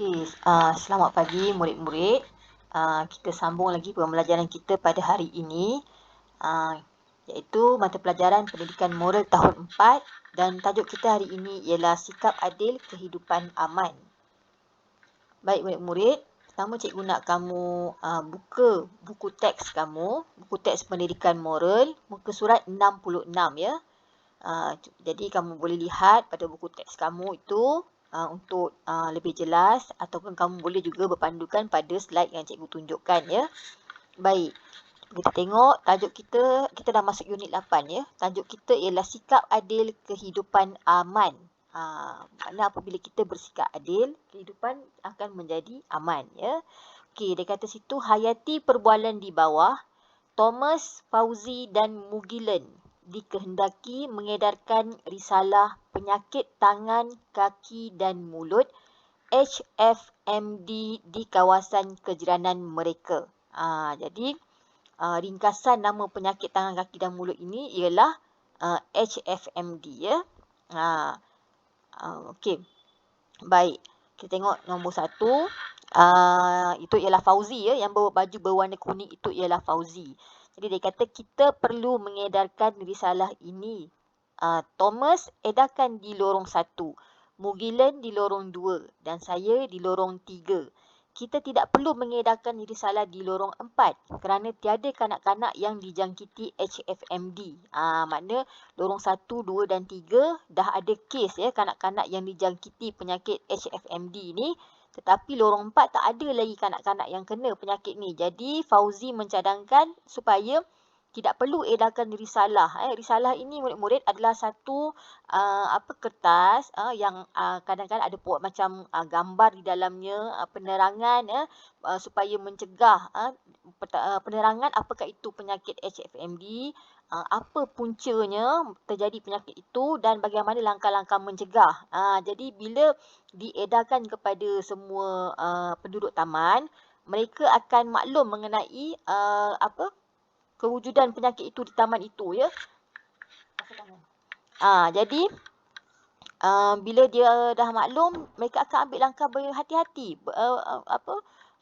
Okey, selamat pagi murid-murid. Kita sambung lagi pembelajaran kita pada hari ini, iaitu mata pelajaran Pendidikan Moral tahun 4 dan tajuk kita hari ini ialah Sikap Adil Kehidupan Aman. Baik murid-murid, pertama cikgu nak kamu buka buku teks kamu, buku teks Pendidikan Moral, muka surat 66 ya. Jadi kamu boleh lihat pada buku teks kamu itu untuk lebih jelas, ataupun kamu boleh juga berpandukan pada slide yang cikgu tunjukkan ya. Baik, kita tengok tajuk kita dah masuk unit 8 ya. Tajuk kita ialah Sikap Adil Kehidupan Aman. Maknanya apabila kita bersikap adil, kehidupan akan menjadi aman ya. Okey, dia kata situ hayati perbualan di bawah, Thomas, Fauzi dan Mugilen dikehendaki mengedarkan risalah penyakit tangan, kaki dan mulut HFMD di kawasan kejiranan mereka. Jadi ringkasan nama penyakit tangan, kaki dan mulut ini ialah HFMD ya. Okey. Baik. Kita tengok nombor 1. Itu ialah Fauzi ya, yang baju berwarna kuning itu ialah Fauzi. Jadi dia kata kita perlu mengedarkan risalah ini. Thomas edarkan di lorong 1, Mugilen di lorong 2 dan saya di lorong 3. Kita tidak perlu mengedarkan risalah di lorong 4 kerana tiada kanak-kanak yang dijangkiti HFMD. Makna lorong 1, 2 dan 3 dah ada kes ya kanak-kanak yang dijangkiti penyakit HFMD ni. Tetapi lorong 4 tak ada lagi kanak-kanak yang kena penyakit ni. Jadi Fauzi mencadangkan supaya tidak perlu edarkan risalah. Risalah ini murid-murid adalah satu kertas yang kadang-kadang ada buat macam gambar di dalamnya, penerangan supaya mencegah penerangan apakah itu penyakit HFMD, apa puncanya terjadi penyakit itu dan bagaimana langkah-langkah mencegah. Jadi bila diedarkan kepada semua penduduk taman, mereka akan maklum mengenai kewujudan penyakit itu di taman itu ya. Jadi bila dia dah maklum, mereka akan ambil langkah berhati-hati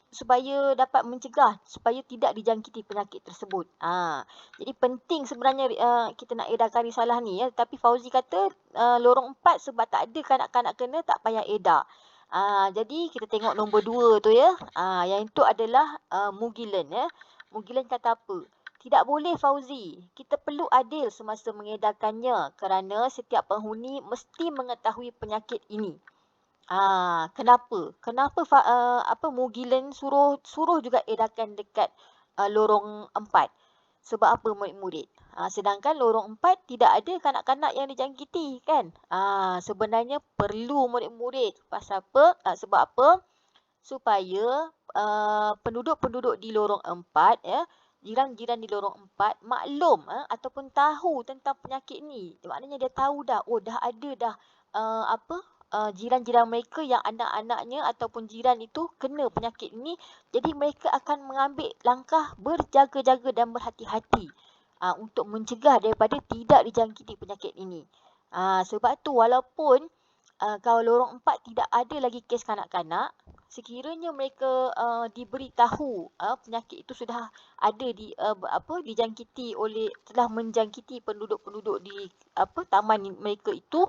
supaya dapat mencegah, supaya tidak dijangkiti penyakit tersebut. Jadi penting sebenarnya kita nak edarkan risalah ni ya. Tapi Fauzi kata lorong 4 sebab tak ada kanak-kanak kena, tak payah edar. Jadi kita tengok nombor 2 tu ya. Yang itu adalah Mugilen ya. Mugilen kata apa? Tidak boleh Fauzi, kita perlu adil semasa mengedarkannya kerana setiap penghuni mesti mengetahui penyakit ini. Kenapa? Kenapa Mugilen suruh juga edarkan dekat lorong 4? Sebab apa murid-murid? Sedangkan lorong 4 tidak ada kanak-kanak yang dijangkiti kan? Sebenarnya perlu murid-murid. Pasal apa? Sebab apa? Supaya penduduk-penduduk di lorong 4 ya, jiran-jiran di lorong 4 maklum ataupun tahu tentang penyakit ni. Maknanya dia tahu dah, dah ada dah jiran-jiran mereka yang anak-anaknya ataupun jiran itu kena penyakit ni. Jadi mereka akan mengambil langkah berjaga-jaga dan berhati-hati untuk mencegah daripada tidak dijangkiti penyakit ini. Sebab tu walaupun kalau lorong 4 tidak ada lagi kes kanak-kanak, sekiranya mereka diberitahu penyakit itu sudah ada dijangkiti telah menjangkiti penduduk-penduduk di taman mereka itu,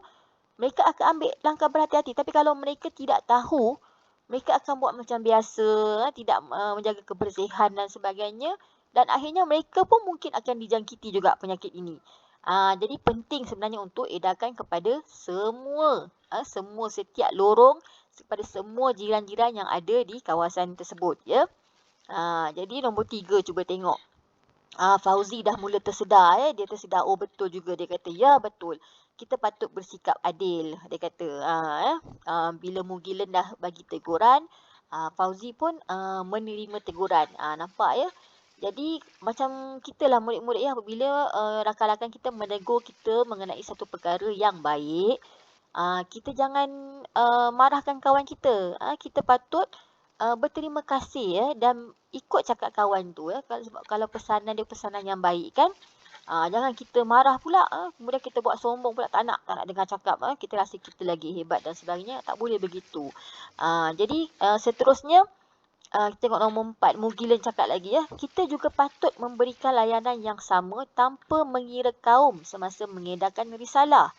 mereka akan ambil langkah berhati-hati. Tapi kalau mereka tidak tahu, mereka akan buat macam biasa, tidak menjaga kebersihan dan sebagainya, dan akhirnya mereka pun mungkin akan dijangkiti juga penyakit ini. Jadi penting sebenarnya untuk edarkan kepada semua setiap lorong, kepada semua jiran-jiran yang ada di kawasan tersebut ya. Jadi nombor 3 cuba tengok. Fauzi dah mula tersedar ya, dia tersedar, betul juga, dia kata ya betul. Kita patut bersikap adil, dia kata. Bila Mugilen dah bagi teguran, Fauzi pun menerima teguran. Nampak ya? Jadi macam kita lah murid-murid ya, apabila rakan-rakan kita menegur kita mengenai satu perkara yang baik, kita jangan marahkan kawan kita. Kita patut berterima kasih ya dan ikut cakap kawan tu ya. Sebab kalau pesanan dia pesanan yang baik kan. Jangan kita marah pula, kemudian kita buat sombong pula, tak nak dengar cakap, kita rasa kita lagi hebat dan sebagainya. Tak boleh begitu. Jadi seterusnya, kita tengok nombor 4, Mugilen cakap lagi ya. Kita juga patut memberikan layanan yang sama tanpa mengira kaum semasa mengedarkan risalah.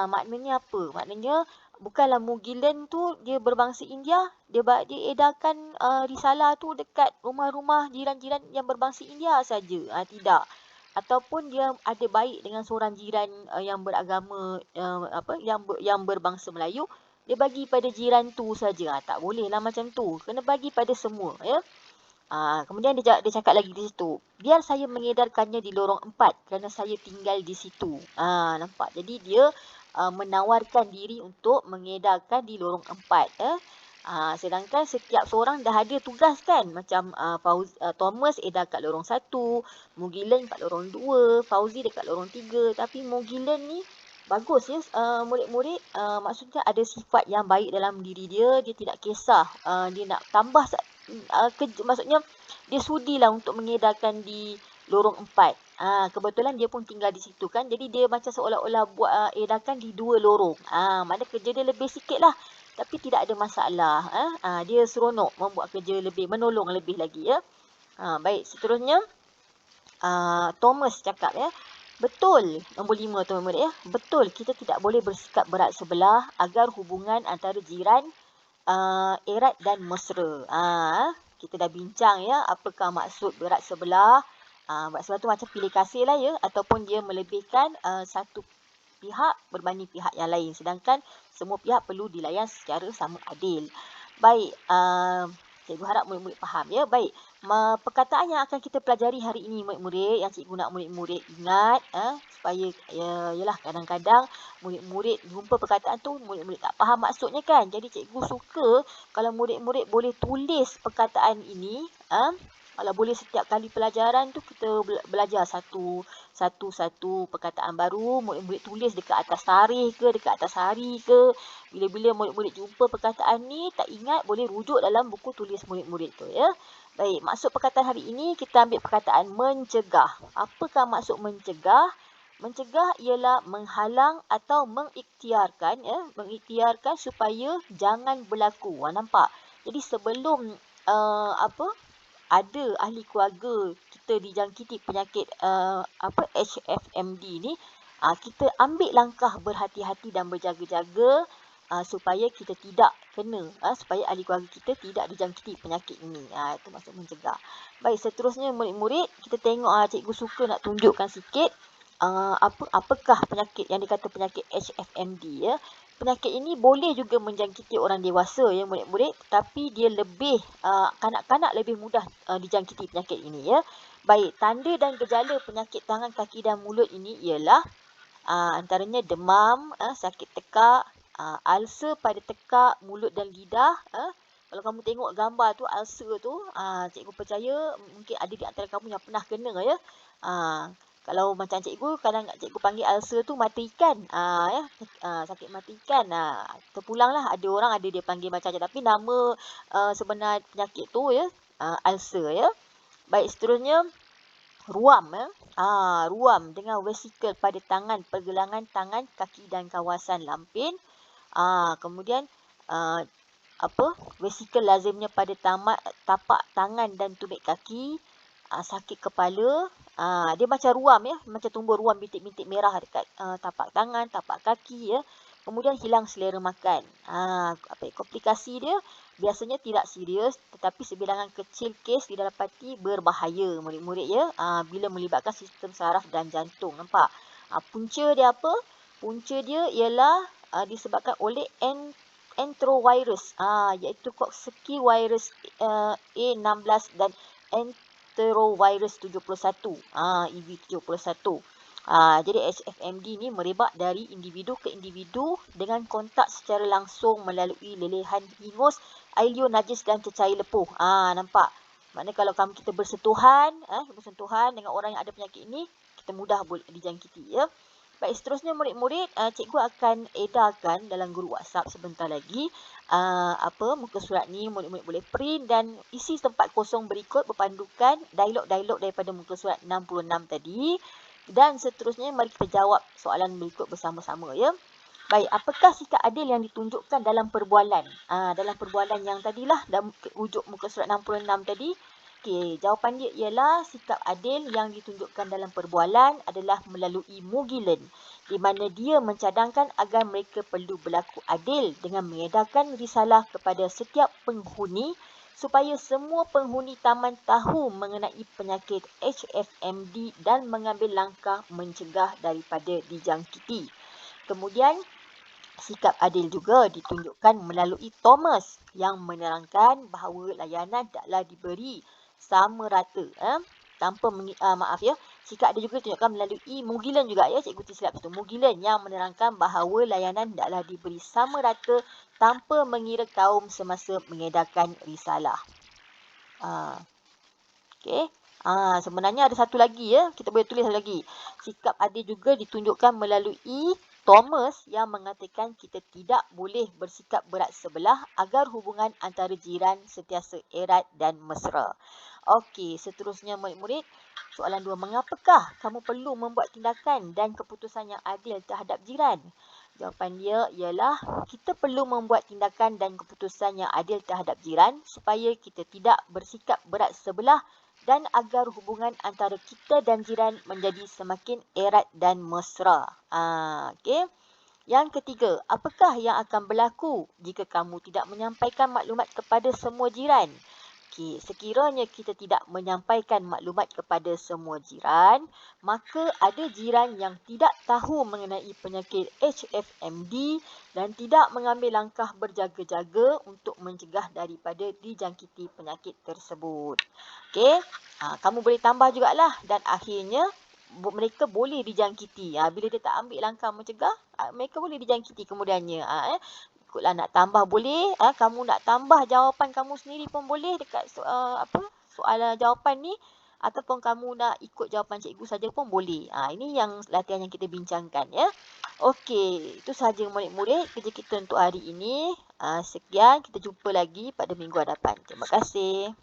Maknanya apa? Maknanya bukanlah Mugilen tu dia berbangsa India, dia edarkan risalah tu dekat rumah-rumah jiran-jiran yang berbangsa India saja. Tidak. Ataupun dia ada baik dengan seorang jiran yang beragama yang berbangsa Melayu, dia bagi pada jiran tu saja. Tak boleh lah macam tu. Kena bagi pada semua ya. Kemudian dia cakap lagi di situ, biar saya mengedarkannya di lorong 4 kerana saya tinggal di situ. Nampak? Jadi dia menawarkan diri untuk mengedarkan di lorong 4. Sedangkan setiap seorang dah ada tugas kan. Macam Thomas edar kat lorong 1, Mugilen kat lorong 2, Fauzi dekat lorong 3. Tapi Mugilen ni bagus ya, murid-murid, maksudnya ada sifat yang baik dalam diri dia. Dia tidak kisah, dia nak tambah maksudnya dia sudilah untuk mengedarkan di lorong 4. Kebetulan dia pun tinggal di situ kan. Jadi dia macam seolah-olah buat edarkan di 2 lorong. Mana kerja dia lebih sikit lah. Tapi tidak ada masalah. Dia seronok membuat kerja lebih, menolong lebih lagi ya. Baik, seterusnya Thomas cakap ya. Betul, nombor 5 tu murid ya. Betul, kita tidak boleh bersikap berat sebelah agar hubungan antara jiran erat dan mesra. Kita dah bincang ya, apakah maksud berat sebelah. Berat sebelah tu macam pilih kasih lah ya, ataupun dia melebihkan satu pihak berbanding pihak yang lain, sedangkan semua pihak perlu dilayan secara sama adil. Baik, cikgu harap murid-murid faham ya. Baik, perkataan yang akan kita pelajari hari ini murid-murid, yang cikgu nak murid-murid ingat, supaya yalah kadang-kadang murid-murid jumpa perkataan tu, murid-murid tak faham maksudnya kan. Jadi cikgu suka kalau murid-murid boleh tulis perkataan ini. Kalau boleh setiap kali pelajaran tu kita belajar satu perkataan baru, murid-murid tulis dekat atas tarikh ke, dekat atas hari ke. Bila-bila murid-murid jumpa perkataan ni tak ingat, boleh rujuk dalam buku tulis murid-murid tu ya. Baik, maksud perkataan hari ini kita ambil perkataan mencegah. Apakah maksud mencegah? Mencegah ialah menghalang atau mengikhtiarkan ya, mengikhtiarkan supaya jangan berlaku. Nampak? Jadi sebelum ada ahli keluarga kita dijangkiti penyakit HFMD ni, kita ambil langkah berhati-hati dan berjaga-jaga supaya kita tidak kena, supaya ahli keluarga kita tidak dijangkiti penyakit ini. Itu maksud mencegah. Baik, seterusnya murid-murid, kita tengok cikgu suka nak tunjukkan sikit apakah penyakit yang dikata penyakit HFMD ya. Penyakit ini boleh juga menjangkiti orang dewasa ya murid-murid, tapi dia lebih kanak-kanak lebih mudah dijangkiti penyakit ini ya. Baik, tanda dan gejala penyakit tangan, kaki dan mulut ini ialah antaranya demam, sakit tekak, ulcer pada tekak, mulut dan lidah. Kalau kamu tengok gambar tu, ulcer tu, cikgu percaya mungkin ada di antara kamu yang pernah kena ya. Kalau macam cikgu, kadang cikgu panggil ulcer tu mata ikan. Sakit mata ikan. Terpulanglah, ada orang ada dia panggil macam-macam. Tapi nama sebenar penyakit tu ya, ulcer ya. Baik, seterusnya ruam ya. Ruam dengan vesikel pada tangan, pergelangan tangan, kaki dan kawasan lampin. Kemudian vesikel lazimnya pada tapak tangan dan tumit kaki. Sakit kepala, dia macam ruam ya, macam tumbuh ruam bintik-bintik merah dekat tapak tangan, tapak kaki ya. Kemudian hilang selera makan. Komplikasi dia biasanya tidak serius, tetapi sebilangan kecil kes didapati berbahaya murid-murid ya, bila melibatkan sistem saraf dan jantung. Nampak? Punca dia apa? Punca dia ialah disebabkan oleh enterovirus, iaitu Coxsackie virus A16 dan enterovirus 71, EV71. Jadi HFMD ni merebak dari individu ke individu dengan kontak secara langsung melalui lelehan hingus, air liur najis dan cecair lepuh. Nampak? Maknanya kalau kita bersentuhan dengan orang yang ada penyakit ini, kita mudah boleh dijangkiti ya. Baik, seterusnya murid-murid, cikgu akan edarkan dalam group WhatsApp sebentar lagi muka surat ni, murid-murid boleh print dan isi tempat kosong berikut berpandukan dialog-dialog daripada muka surat 66 tadi. Dan seterusnya, mari kita jawab soalan berikut bersama-sama ya. Baik, apakah sikap adil yang ditunjukkan dalam perbualan? Dalam perbualan yang tadilah, dalam wujud muka surat 66 tadi. Okey, jawapan dia ialah sikap adil yang ditunjukkan dalam perbualan adalah melalui mugilan, di mana dia mencadangkan agar mereka perlu berlaku adil dengan mengedarkan risalah kepada setiap penghuni supaya semua penghuni taman tahu mengenai penyakit HFMD dan mengambil langkah mencegah daripada dijangkiti. Kemudian, sikap adil juga ditunjukkan melalui Thomas yang menerangkan bahawa layanan taklah diberi sama rata. Tanpa sikap adil juga ditunjukkan melalui Mugilan juga ya, cikgu tersilap itu. Mugilan yang menerangkan bahawa layanan taklah diberi sama rata tanpa mengira kaum semasa mengedarkan risalah. Okey. Sebenarnya ada satu lagi ya. Kita boleh tulis satu lagi. Sikap adil juga ditunjukkan melalui Thomas yang mengatakan kita tidak boleh bersikap berat sebelah agar hubungan antara jiran sentiasa erat dan mesra. Okey, seterusnya murid-murid. Soalan 2. Mengapakah kamu perlu membuat tindakan dan keputusan yang adil terhadap jiran? Jawapan dia ialah kita perlu membuat tindakan dan keputusan yang adil terhadap jiran supaya kita tidak bersikap berat sebelah dan agar hubungan antara kita dan jiran menjadi semakin erat dan mesra. Okey. Yang ketiga, apakah yang akan berlaku jika kamu tidak menyampaikan maklumat kepada semua jiran? Okey, sekiranya kita tidak menyampaikan maklumat kepada semua jiran, maka ada jiran yang tidak tahu mengenai penyakit HFMD dan tidak mengambil langkah berjaga-jaga untuk mencegah daripada dijangkiti penyakit tersebut. Okey, kamu boleh tambah jugalah dan akhirnya mereka boleh dijangkiti. Bila dia tak ambil langkah mencegah, mereka boleh dijangkiti kemudiannya. Ikutlah nak tambah boleh, kamu nak tambah jawapan kamu sendiri pun boleh dekat soalan jawapan ni, ataupun kamu nak ikut jawapan cikgu saja pun boleh. Ini yang latihan yang kita bincangkan ya. Okey, itu sahaja murid-murid kerja kita untuk hari ini. Sekian, kita jumpa lagi pada minggu hadapan. Terima kasih.